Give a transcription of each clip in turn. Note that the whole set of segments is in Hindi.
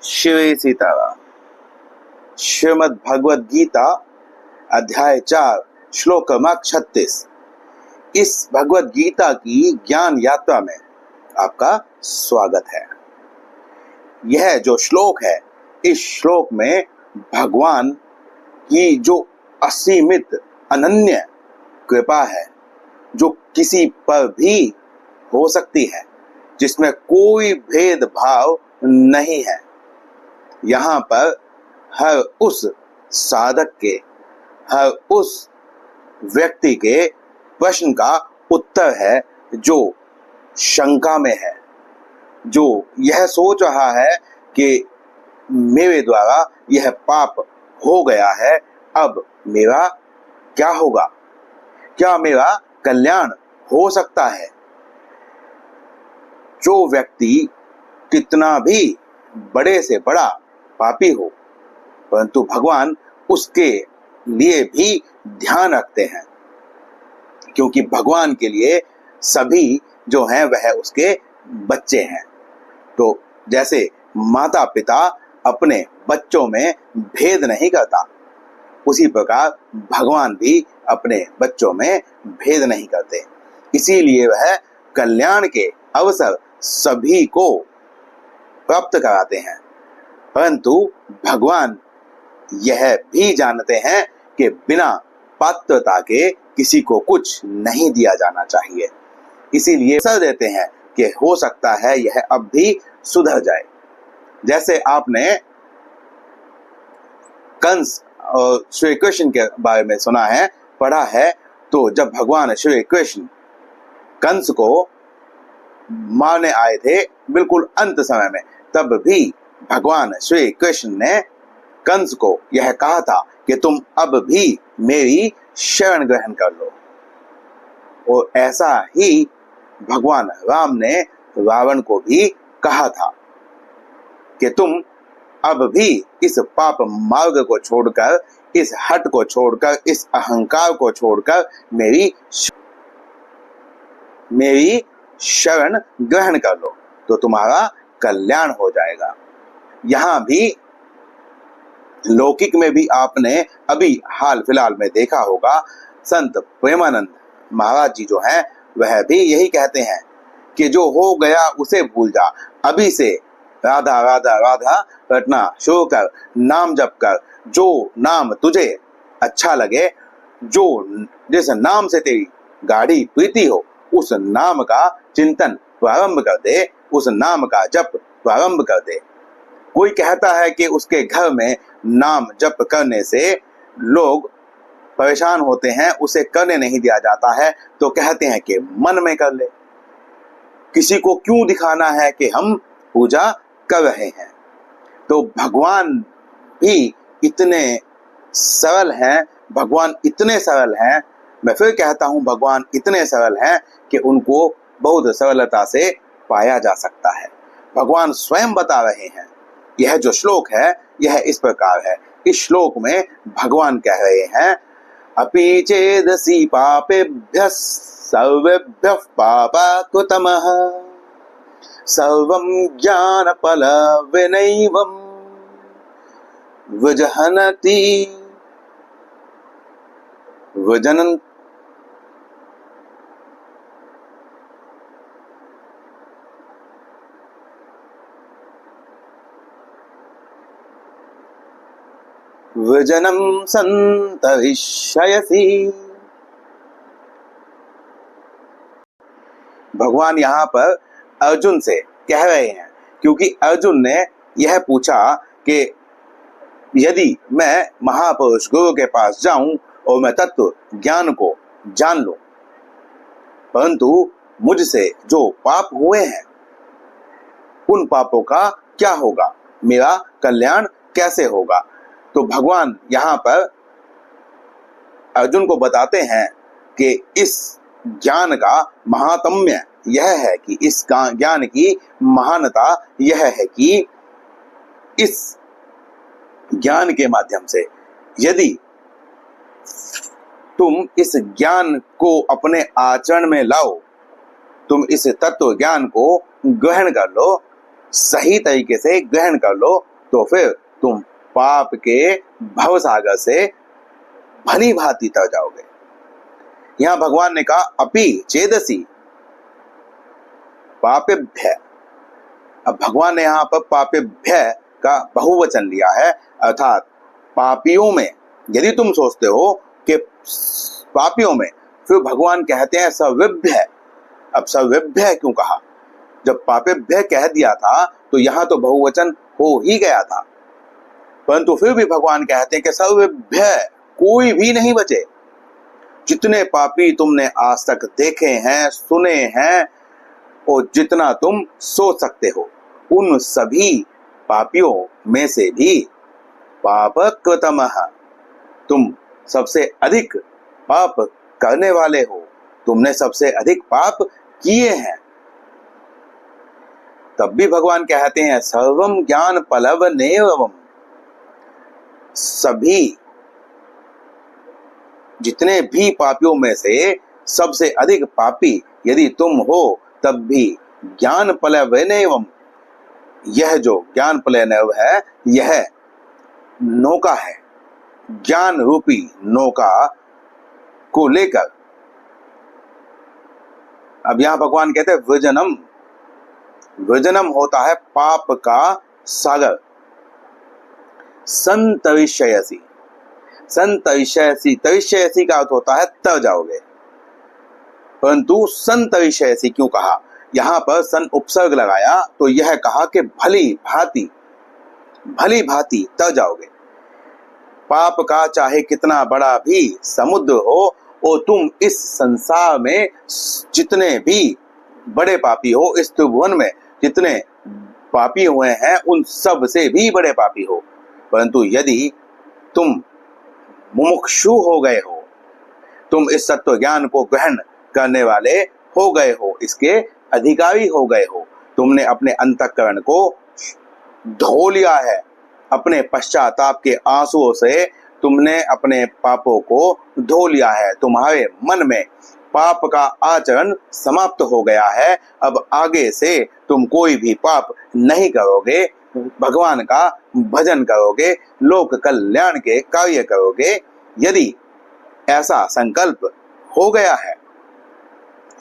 श्री सीताराम। श्रीमद् भगवद गीता अध्याय 4 श्लोक क्रमांक 36। इस भगवद गीता की ज्ञान यात्रा में आपका स्वागत है। यह जो श्लोक है, इस श्लोक में भगवान की जो असीमित अनन्य कृपा है, जो किसी पर भी हो सकती है, जिसमें कोई भेदभाव नहीं है, यहाँ पर हर उस साधक के, हर उस व्यक्ति के प्रश्न का उत्तर है जो शंका में है, जो यह सोच रहा है कि मेरे द्वारा यह पाप हो गया है, अब मेरा क्या होगा, क्या मेरा कल्याण हो सकता है। जो व्यक्ति कितना भी बड़े से बड़ा पापी हो, परंतु भगवान उसके लिए भी ध्यान रखते हैं, क्योंकि भगवान के लिए सभी जो हैं वह उसके बच्चे हैं। तो जैसे माता पिता अपने बच्चों में भेद नहीं करता, उसी प्रकार भगवान भी अपने बच्चों में भेद नहीं करते। इसीलिए वह कल्याण के अवसर सभी को प्राप्त कराते हैं। परंतु भगवान यह भी जानते हैं कि बिना पात्रता के किसी को कुछ नहीं दिया जाना चाहिए। इसीलिए अवसर देते हैं कि हो सकता है यह अब भी सुधर जाए। जैसे आपने कंस और श्री कृष्ण के बारे में सुना है, पढ़ा है, तो जब भगवान श्री कृष्ण कंस को मारने आए थे बिल्कुल अंत समय में, तब भी भगवान श्री कृष्ण ने कंस को यह कहा था कि तुम अब भी मेरी शरण ग्रहण कर लो। और ऐसा ही भगवान राम ने रावण को भी कहा था कि तुम अब भी इस पाप मार्ग को छोड़कर, इस हट को छोड़कर, इस अहंकार को छोड़कर मेरी शरण ग्रहण कर लो, तो तुम्हारा कल्याण हो जाएगा। यहाँ भी लौकिक में भी आपने अभी हाल फिलहाल में देखा होगा, संत प्रेमानंद महाराज जी जो हैं वह भी यही कहते हैं कि जो हो गया उसे भूल जा, अभी से राधा राधा राधा रटना शुरू कर, नाम जप कर, जो नाम तुझे अच्छा लगे, जो जिस नाम से तेरी गाढ़ी प्रीति हो, उस नाम का चिंतन प्रारंभ कर दे, उस नाम का जप प्रारंभ कर दे। कोई कहता है कि उसके घर में नाम जप करने से लोग परेशान होते हैं, उसे करने नहीं दिया जाता है, तो कहते हैं कि मन में कर ले, किसी को क्यों दिखाना है कि हम पूजा कर रहे हैं। तो भगवान भी इतने सरल हैं, भगवान इतने सरल हैं, मैं फिर कहता हूं भगवान इतने सरल हैं कि उनको बहुत सरलता से पाया जा सकता है। भगवान स्वयं बता रहे हैं। यह जो श्लोक है यह इस प्रकार है। इस श्लोक में भगवान कह रहे हैं, अपि चेदसि पापेभ्यः सर्वेभ्यः पापाकृतमः सर्वं ज्ञानफल विनैवं विजहन्ति विजनम संतरिष्यसि। भगवान यहाँ पर अर्जुन से कह रहे हैं, क्योंकि अर्जुन ने यह पूछा कि यदि मैं महापुरुष गुरु के पास जाऊं और मैं तत्व ज्ञान को जान लूं, परंतु मुझसे जो पाप हुए हैं उन पापों का क्या होगा, मेरा कल्याण कैसे होगा। तो भगवान यहाँ पर अर्जुन को बताते हैं कि इस ज्ञान का महात्म्य यह है कि इस ज्ञान की महानता यह है कि इस ज्ञान के माध्यम से यदि तुम इस ज्ञान को अपने आचरण में लाओ, तुम इस तत्व ज्ञान को ग्रहण कर लो, सही तरीके से ग्रहण कर लो, तो फिर तुम पाप के भवसागर से भली भांति तर जाओगे। यहां भगवान ने कहा अपि चेदसी पापेभ्य। अब भगवान ने यहां पर पापेभ्य का बहुवचन लिया है, अर्थात पापियों में। यदि तुम सोचते हो कि पापियों में, फिर भगवान कहते हैं सर्वेभ्य। अब सर्वेभ्य क्यों कहा? जब पापेभ्य कह दिया था तो यहां तो बहुवचन हो ही गया था, परंतु फिर भी भगवान कहते हैं कि सर्वेभ्य, कोई भी नहीं बचे। जितने पापी तुमने आज तक देखे हैं, सुने हैं, और जितना तुम सोच सकते हो, उन सभी पापियों में से भी पापकृतमः, तुम सबसे अधिक पाप करने वाले हो, तुमने सबसे अधिक पाप किए हैं। तब भी भगवान कहते हैं सर्वम ज्ञान पलवनेवम, सभी जितने भी पापियों में से सबसे अधिक पापी यदि तुम हो, तब भी ज्ञान पलवनेवम, यह जो ज्ञान पलवनेव है, यह नौका है, ज्ञान रूपी नौका को लेकर। अब यहां भगवान कहते हैं वृजनम, वृजनम होता है पाप का सागर। संतविष्यसि, संतविष्यसि, तविष्यसि का अर्थ होता है तर जाओगे, परंतु संतविष्यसि क्यों कहा? यहां पर सन उपसर्ग लगाया तो यह कहा कि भली भांति, भली भांति तर जाओगे। पाप का चाहे कितना बड़ा भी समुद्र हो, और तुम इस संसार में जितने भी बड़े पापी हो, इस त्रिभुवन में जितने पापी हुए हैं, उन सब से भी बड़े पापी हो, परंतु यदि तुम मुमुक्षु हो गए हो, तुम इस तत्व ज्ञान को ग्रहण करने वाले हो गए हो, इसके अधिकारी हो गए हो, तुमने अपने अंतःकरण को धो लिया है, अपने पश्चाताप के आंसुओं से तुमने अपने पापों को धो लिया है, तुम्हारे मन में पाप का आचरण समाप्त हो गया है। अब आगे से तुम कोई भी पाप नहीं करोगे, भगवान का भजन करोगे, लोक कल्याण के कार्य करोगे। यदि ऐसा संकल्प हो गया है,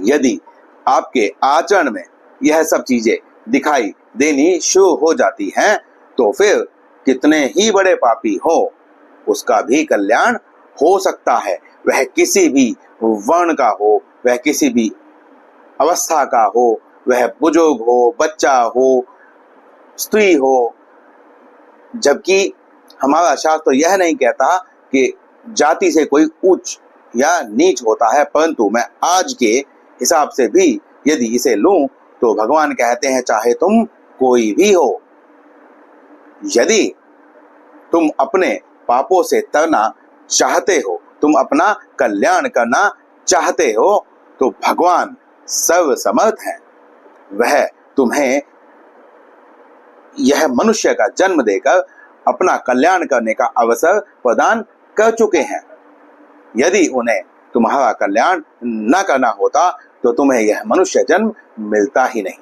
यदि आपके आचरण में यह सब चीजें दिखाई देनी शुरू हो जाती हैं, तो फिर कितने ही बड़े पापी हो, उसका भी कल्याण हो सकता है। वह किसी भी वर्ण का हो, वह किसी भी अवस्था का हो, वह बुजुर्ग हो, बच्चा हो, स्त्री हो। जबकि हमारा शास्त्र यह नहीं कहता कि जाति से कोई ऊंच या नीच होता है, परंतु मैं आज के हिसाब से भी यदि इसे लूं तो भगवान कहते हैं चाहे तुम कोई भी हो, यदि तुम अपने पापों से तरना चाहते हो, तुम अपना कल्याण करना चाहते हो, तो भगवान सर्वसमर्थ हैं। वह तुम्हें यह मनुष्य का जन्म देकर अपना कल्याण करने का अवसर प्रदान कर चुके हैं। यदि उन्हें तुम्हारा कल्याण न करना होता तो तुम्हें यह मनुष्य जन्म मिलता ही नहीं।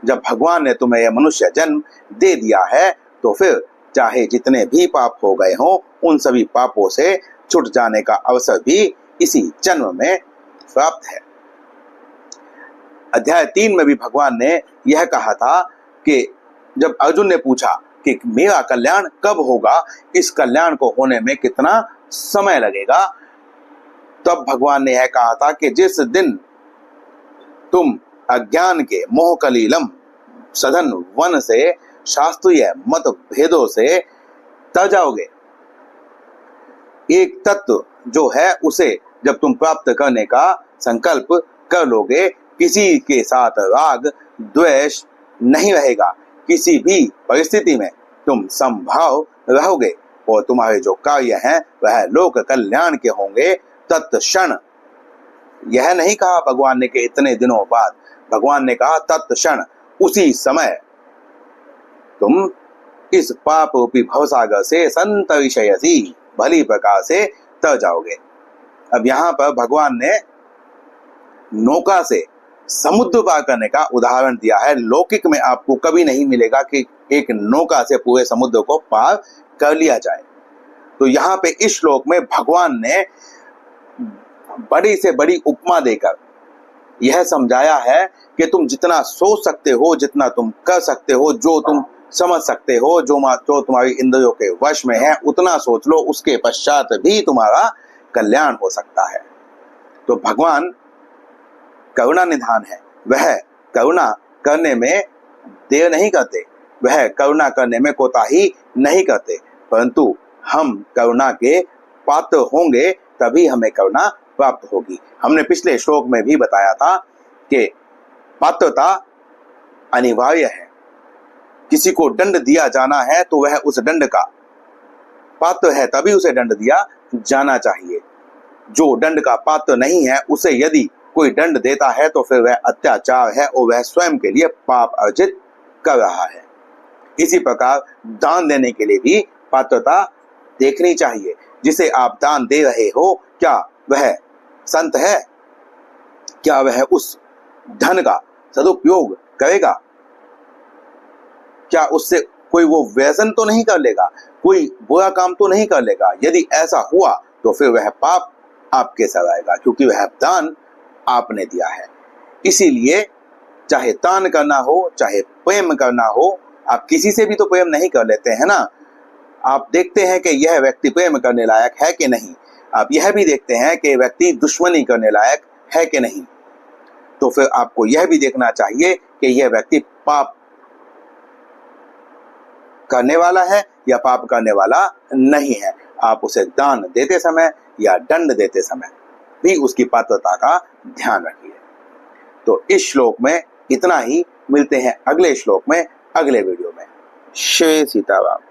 जब भगवान ने तुम्हें यह मनुष्य जन्म दे दिया है, तो फिर चाहे जितने भी पाप हो गए हों, उन सभी पापों से छूट जाने का अवसर भी इसी जन्म में प्राप्त है। अध्याय 3 में भी भगवान ने यह कहा था कि जब अर्जुन ने पूछा कि मेरा कल्याण कब होगा, इस कल्याण को होने में कितना समय लगेगा, तब भगवान ने यह कहा था कि जिस दिन तुम अज्ञान के मोह कलीलम सघन वन से, शास्त्रीय मत भेदों से तर जाओगे, एक तत्व जो है उसे जब तुम प्राप्त करने का संकल्प कर लोगे, किसी के साथ राग द्वेष नहीं रहेगा, किसी भी परिस्थिति में तुम समभाव रहोगे, और तुम्हारे जो कार्य हैं वह लोक कल्याण के होंगे तत्क्षण। यह नहीं कहा भगवान ने कि इतने दिनों बाद, भगवान ने कहा तत्क्षण, उसी समय तुम इस पाप रूपी भवसागर से संतविषयसी, भली प्रकार से तर जाओगे। अब यहाँ पर भगवान ने नौका से समुद्र पार करने का उदाहरण दिया है। लौकिक में आपको कभी नहीं मिलेगा कि एक नौका से पूरे समुद्र को पार कर लिया जाए। तो यहाँ पे इस श्लोक में भगवान ने बड़ी से बड़ी उपमा देकर यह समझाया है कि तुम जितना सोच सकते हो, जितना तुम कर सकते हो, जो तुम समझ सकते हो, जो तुम्हारी इंद्रियों के वश में है, उतना सोच लो, उसके पश्चात भी तुम्हारा कल्याण हो सकता है। तो भगवान करुणा निधान है, वह करुणा करने में देर नहीं करते, वह करुणा करने में कोताही नहीं करते, परंतु हम करुणा के पात्र होंगे तभी हमें करुणा प्राप्त होगी। हमने पिछले श्लोक में भी बताया था कि पात्रता अनिवार्य है। किसी को दंड दिया जाना है तो वह उस दंड का पात्र है, तभी उसे दंड दिया जाना चाहिए। जो दंड का पात्र नहीं है, उसे यदि कोई दंड देता है तो फिर वह अत्याचार है और वह स्वयं के लिए पाप अर्जित कर रहा है। इसी प्रकार दान देने के लिए भी पात्रता देखनी चाहिए। जिसे आप दान दे रहे हो, क्या वह संत है? क्या वह उस धन का सदुपयोग करेगा? क्या उससे कोई वो व्यसन तो नहीं कर लेगा, कोई बुरा काम तो नहीं कर लेगा? यदि ऐसा हुआ तो फिर वह पाप आपके सर आएगा, क्योंकि वह दान आपने दिया है। इसीलिए चाहे दान करना हो, चाहे प्रेम करना हो, आप किसी से भी तो प्रेम नहीं कर लेते हैं ना। आप देखते हैं कि यह व्यक्ति प्रेम करने लायक है कि नहीं, आप यह भी देखते हैं कि व्यक्ति दुश्मनी करने लायक है कि नहीं। तो फिर आपको यह भी देखना चाहिए कि यह व्यक्ति पाप करने वाला है या पाप करने वाला नहीं है। आप उसे दान देते समय या दंड देते समय भी उसकी पात्रता का ध्यान रखिए। तो इस श्लोक में इतना ही। मिलते हैं अगले श्लोक में, अगले वीडियो में। श्री सीताराम।